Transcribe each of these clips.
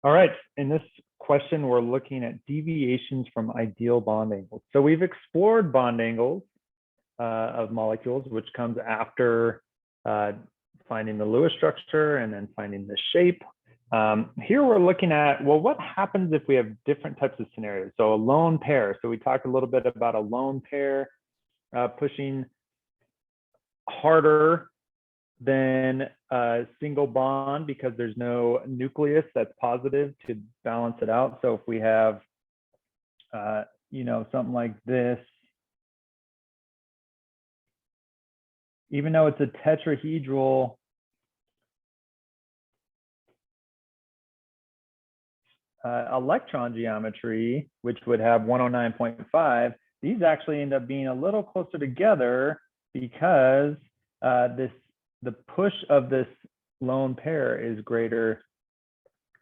All right, in this question, we're looking at deviations from ideal bond angles. So we've explored bond angles of molecules, which comes after finding the Lewis structure and then finding the shape. Here we're looking at, well, what happens if we have different types of scenarios? So a lone pair. So we talked a little bit about a lone pair pushing harder than a single bond because there's no nucleus that's positive to balance it out. So if we have, something like this, even though it's a tetrahedral, electron geometry, which would have 109.5, these actually end up being a little closer together because the push of this lone pair is greater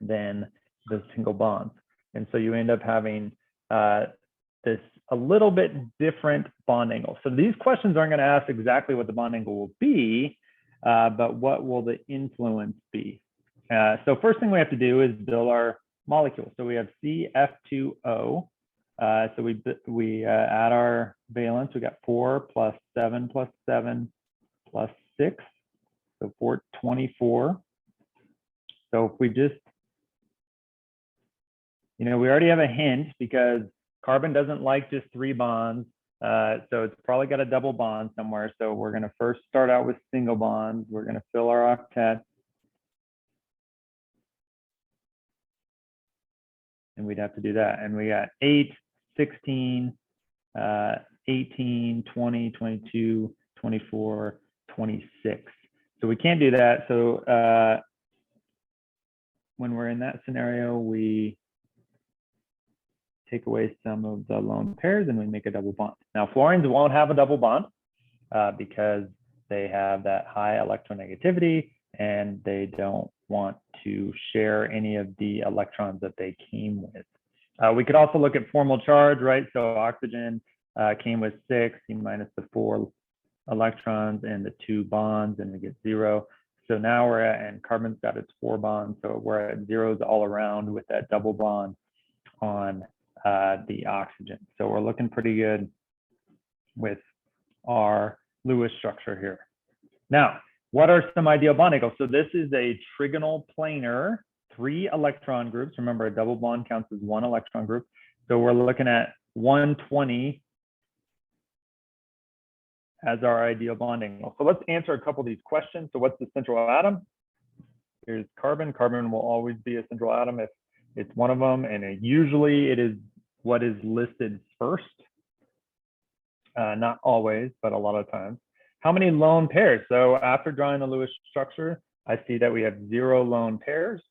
than the single bonds. And so you end up having this a little bit different bond angle. So these questions aren't going to ask exactly what the bond angle will be, but what will the influence be? So first thing we have to do is build our molecule. So we have CF2O. So we add our valence. We got 4 plus 7 plus 7 plus 6. So 424. So if we just, we already have a hint because carbon doesn't like just 3 bonds. So it's probably got a double bond somewhere. So we're going to first start out with single bonds. We're going to fill our octet. And we'd have to do that. And we got 8, 16, 18, 20, 22, 24, 26. So we can't do that. So when we're in that scenario, we take away some of the lone pairs and we make a double bond. Now, fluorines won't have a double bond because they have that high electronegativity and they don't want to share any of the electrons that they came with. We could also look at formal charge, right? So oxygen came with 6, minus the 4 electrons and the 2 bonds, and we get 0. So now we're at, and carbon's got its 4 bonds, so we're at zeros all around with that double bond on the oxygen. So we're looking pretty good with our Lewis structure here. Now, what are some ideal bond angles? So this is a trigonal planar, 3 electron groups. Remember, a double bond counts as 1 electron group. So we're looking at 120 as our ideal bond angle. So let's answer a couple of these questions. So what's the central atom? Here's carbon. Carbon will always be a central atom if it's one of them, and usually it is what is listed first. Not always, but a lot of times. How many lone pairs? So after drawing the Lewis structure, I see that we have 0 lone pairs.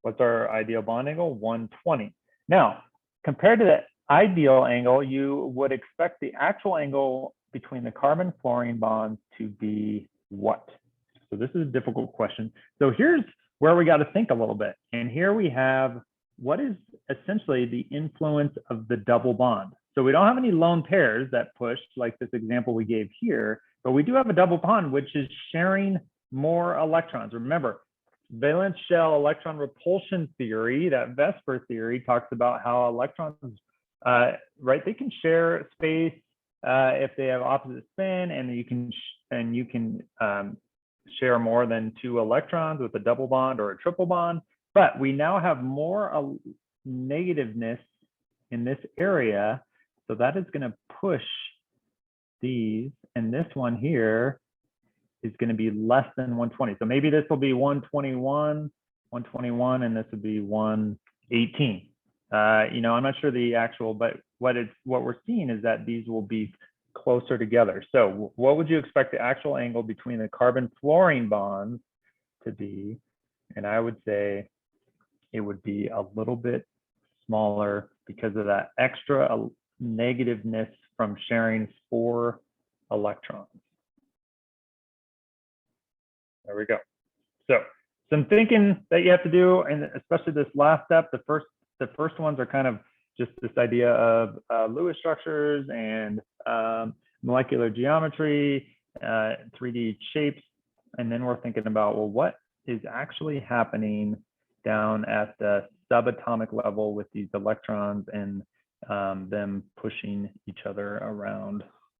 What's our ideal bond angle? 120. Now, compared to the ideal angle, you would expect the actual angle between the carbon-fluorine bonds to be what? So this is a difficult question. So here's where we got to think a little bit. And here we have what is essentially the influence of the double bond. So we don't have any lone pairs that push like this example we gave here, but we do have a double bond, which is sharing more electrons. Remember, valence shell electron repulsion theory, that VSEPR theory, talks about how electrons, right, they can share space if they have opposite spin, and you can share more than 2 electrons with a double bond or a triple bond. But we now have more negativeness in this area, so that is going to push these, and this one here is going to be less than 120. So maybe this will be 121, and this would be 118. I'm not sure the actual, but what we're seeing is that these will be closer together. So what would you expect the actual angle between the carbon-fluorine bonds to be? And I would say it would be a little bit smaller because of that extra negativeness from sharing 4 electrons. There we go. So some thinking that you have to do, and especially this last step, the first ones are kind of just this idea of Lewis structures and molecular geometry, 3D shapes. And then we're thinking about, well, what is actually happening down at the subatomic level with these electrons and them pushing each other around.